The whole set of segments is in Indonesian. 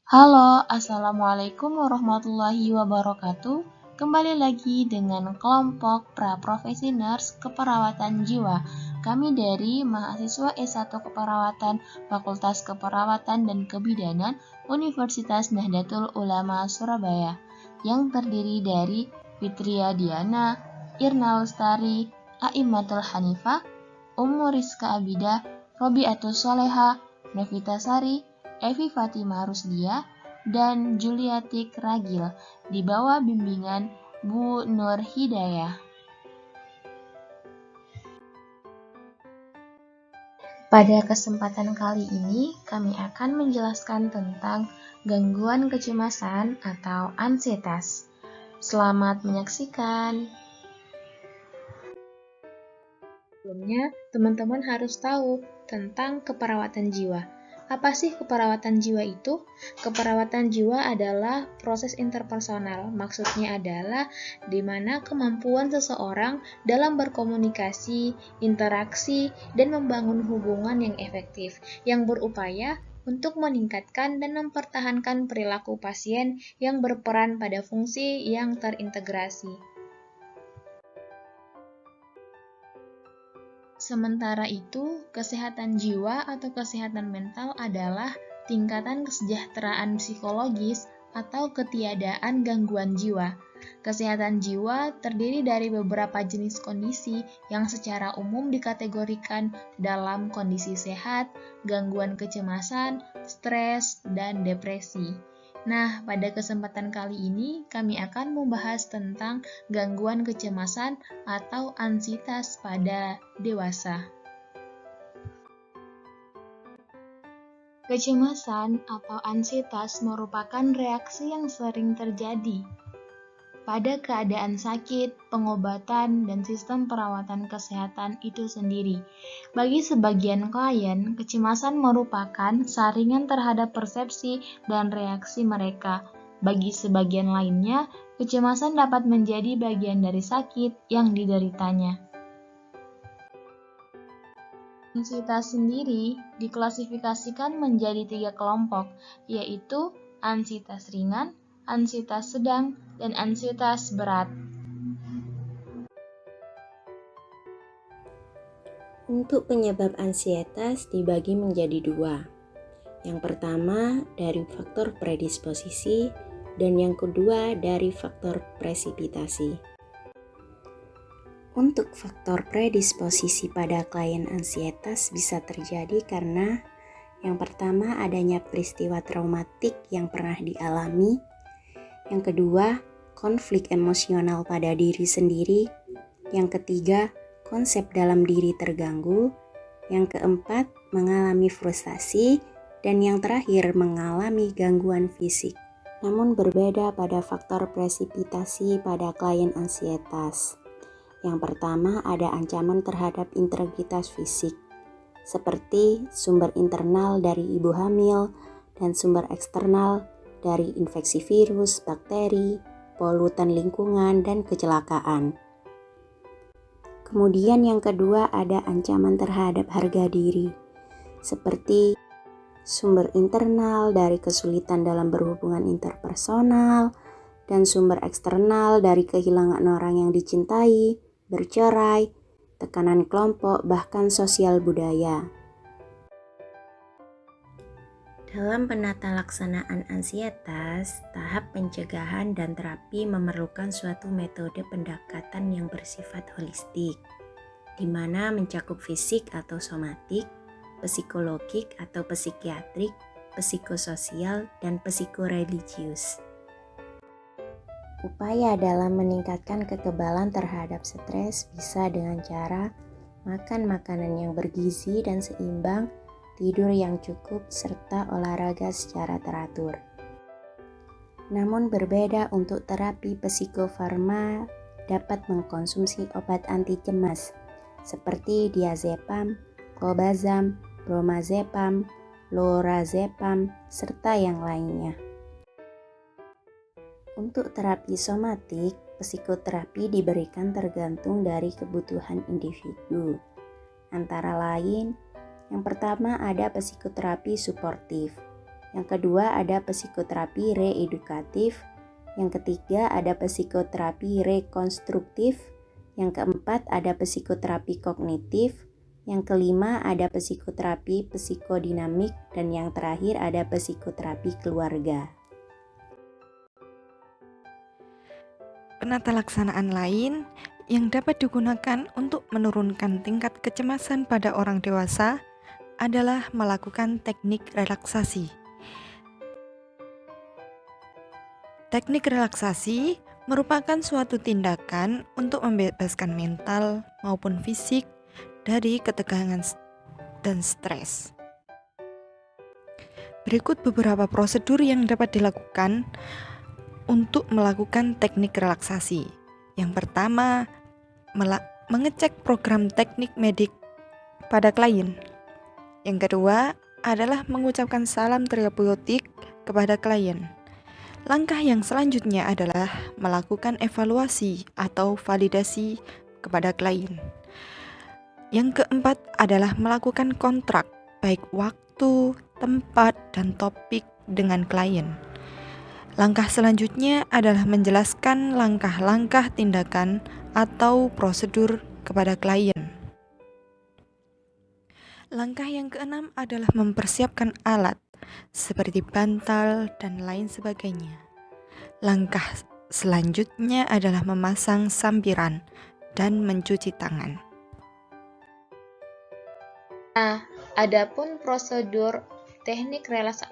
Halo, Assalamualaikum warahmatullahi wabarakatuh. Kembali lagi dengan kelompok Praprofesi Nurse Keperawatan Jiwa. Kami dari mahasiswa S1 Keperawatan Fakultas Keperawatan dan Kebidanan Universitas Nahdlatul Ulama Surabaya yang terdiri dari Fitria Diana, Irna Lestari, Aimatul Hanifah, Ummu Rizka Abidah, Robiatus Soleha, Novita Sari, Evi Fatimah Rusdia, dan Juliatik Ragil di bawah bimbingan Bu Nur Hidayah. Pada kesempatan kali ini, kami akan menjelaskan tentang gangguan kecemasan atau ansietas. Selamat menyaksikan. Sebelumnya, teman-teman harus tahu tentang keperawatan jiwa. Apa sih keperawatan jiwa itu? Keperawatan jiwa adalah proses interpersonal. Maksudnya adalah di mana kemampuan seseorang dalam berkomunikasi, interaksi, dan membangun hubungan yang efektif, yang berupaya untuk meningkatkan dan mempertahankan perilaku pasien yang berperan pada fungsi yang terintegrasi. Sementara itu, kesehatan jiwa atau kesehatan mental adalah tingkatan kesejahteraan psikologis atau ketiadaan gangguan jiwa. Kesehatan jiwa terdiri dari beberapa jenis kondisi yang secara umum dikategorikan dalam kondisi sehat, gangguan kecemasan, stres, dan depresi. Nah, pada kesempatan kali ini kami akan membahas tentang gangguan kecemasan atau ansietas pada dewasa. Kecemasan atau ansietas merupakan reaksi yang sering terjadi pada keadaan sakit, pengobatan, dan sistem perawatan kesehatan itu sendiri. Bagi sebagian klien, kecemasan merupakan saringan terhadap persepsi dan reaksi mereka. Bagi sebagian lainnya, kecemasan dapat menjadi bagian dari sakit yang dideritanya. Ansietas sendiri diklasifikasikan menjadi 3 kelompok, yaitu ansietas ringan, ansietas sedang, dan ansietas berat. Untuk penyebab ansietas dibagi menjadi 2. Yang pertama dari faktor predisposisi dan yang kedua dari faktor presipitasi. Untuk faktor predisposisi pada klien ansietas bisa terjadi karena yang pertama adanya peristiwa traumatik yang pernah dialami, yang kedua konflik emosional pada diri sendiri, yang ketiga konsep dalam diri terganggu, yang keempat mengalami frustasi, dan yang terakhir mengalami gangguan fisik. Namun berbeda pada faktor presipitasi pada klien ansietas. Yang pertama ada ancaman terhadap integritas fisik, seperti sumber internal dari ibu hamil dan sumber eksternal dari infeksi virus, bakteri, polutan lingkungan, dan kecelakaan. Kemudian yang kedua ada ancaman terhadap harga diri, seperti sumber internal dari kesulitan dalam berhubungan interpersonal, dan sumber eksternal dari kehilangan orang yang dicintai, bercerai, tekanan kelompok, bahkan sosial budaya. Dalam penata laksanaan ansietas, tahap pencegahan dan terapi memerlukan suatu metode pendekatan yang bersifat holistik, di mana mencakup fisik atau somatik, psikologik atau psikiatrik, psikososial, dan psikoreligius. Upaya dalam meningkatkan kekebalan terhadap stres bisa dengan cara makan makanan yang bergizi dan seimbang, tidur yang cukup, serta olahraga secara teratur. Namun berbeda untuk terapi psikofarma dapat mengkonsumsi obat anti cemas seperti diazepam, clobazam, bromazepam, lorazepam, serta yang lainnya. Untuk terapi somatik, psikoterapi diberikan tergantung dari kebutuhan individu. Antara lain, yang pertama ada psikoterapi suportif, Yang kedua ada psikoterapi reedukatif. Yang ketiga ada psikoterapi rekonstruktif. Yang keempat ada psikoterapi kognitif. Yang kelima ada psikoterapi psikodinamik. Dan yang terakhir ada psikoterapi keluarga. Penata laksanaan lain yang dapat digunakan untuk menurunkan tingkat kecemasan pada orang dewasa adalah melakukan teknik relaksasi. Teknik relaksasi merupakan suatu tindakan untuk membebaskan mental maupun fisik dari ketegangan dan stres. Berikut beberapa prosedur yang dapat dilakukan untuk melakukan teknik relaksasi. Yang pertama, mengecek program teknik medik pada klien. Yang kedua adalah mengucapkan salam terapeutik kepada klien. Langkah yang selanjutnya adalah melakukan evaluasi atau validasi kepada klien. Yang keempat adalah melakukan kontrak, baik waktu, tempat, dan topik dengan klien. Langkah selanjutnya adalah menjelaskan langkah-langkah tindakan atau prosedur kepada klien. Langkah yang keenam adalah mempersiapkan alat seperti bantal dan lain sebagainya. Langkah selanjutnya adalah memasang sampiran dan mencuci tangan. Nah, adapun prosedur teknik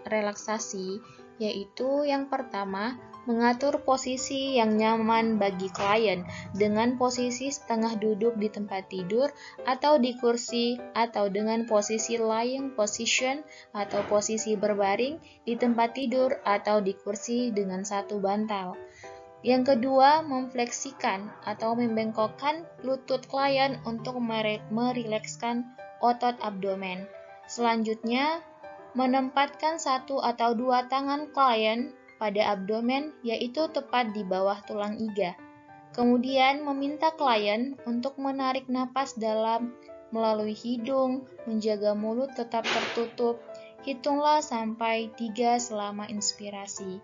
relaksasi yaitu yang pertama, mengatur posisi yang nyaman bagi klien dengan posisi setengah duduk di tempat tidur atau di kursi atau dengan posisi lying position atau posisi berbaring di tempat tidur atau di kursi dengan satu bantal. Yang kedua, memfleksikan atau membengkokkan lutut klien untuk merilekskan otot abdomen. Selanjutnya, menempatkan satu atau dua tangan klien pada abdomen, yaitu tepat di bawah tulang iga. Kemudian meminta klien untuk menarik napas dalam melalui hidung, menjaga mulut tetap tertutup. Hitunglah sampai 3 selama inspirasi.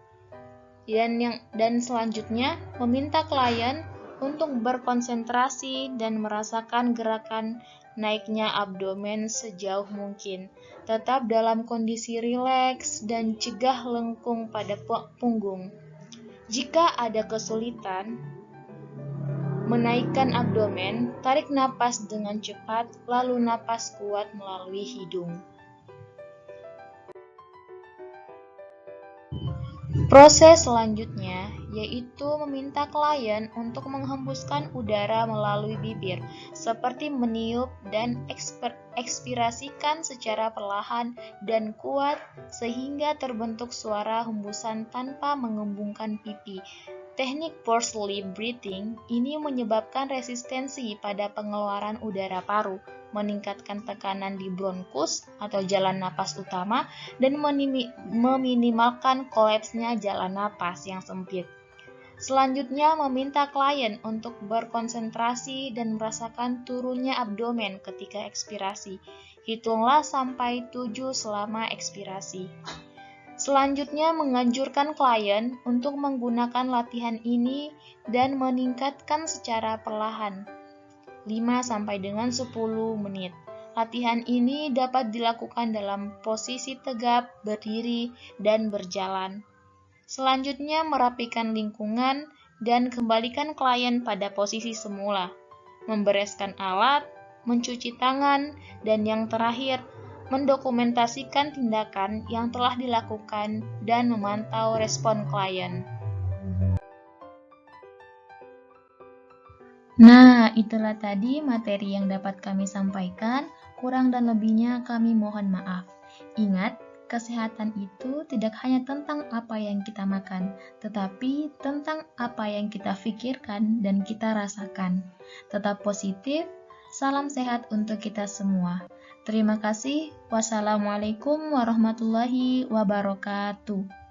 Dan selanjutnya meminta klien untuk berkonsentrasi dan merasakan gerakan naiknya abdomen sejauh mungkin. Tetap dalam kondisi rileks dan cegah lengkung pada punggung. Jika ada kesulitan menaikkan abdomen, tarik napas dengan cepat, lalu napas kuat melalui hidung. Proses selanjutnya yaitu meminta klien untuk menghembuskan udara melalui bibir, seperti meniup dan ekspirasikan secara perlahan dan kuat sehingga terbentuk suara hembusan tanpa mengembungkan pipi. Teknik forced lip breathing ini menyebabkan resistensi pada pengeluaran udara paru, meningkatkan tekanan di bronkus atau jalan napas utama, dan meminimalkan kolapsnya jalan napas yang sempit. Selanjutnya, meminta klien untuk berkonsentrasi dan merasakan turunnya abdomen ketika ekspirasi. Hitunglah sampai 7 selama ekspirasi. Selanjutnya, menganjurkan klien untuk menggunakan latihan ini dan meningkatkan secara perlahan, 5 sampai dengan 10 menit. Latihan ini dapat dilakukan dalam posisi tegap, berdiri, dan berjalan. Selanjutnya, merapikan lingkungan dan kembalikan klien pada posisi semula. Membereskan alat, mencuci tangan, dan yang terakhir, mendokumentasikan tindakan yang telah dilakukan dan memantau respon klien. Nah, itulah tadi materi yang dapat kami sampaikan. Kurang dan lebihnya kami mohon maaf. Ingat, kesehatan itu tidak hanya tentang apa yang kita makan, tetapi tentang apa yang kita pikirkan dan kita rasakan. Tetap positif, salam sehat untuk kita semua. Terima kasih. Wassalamualaikum warahmatullahi wabarakatuh.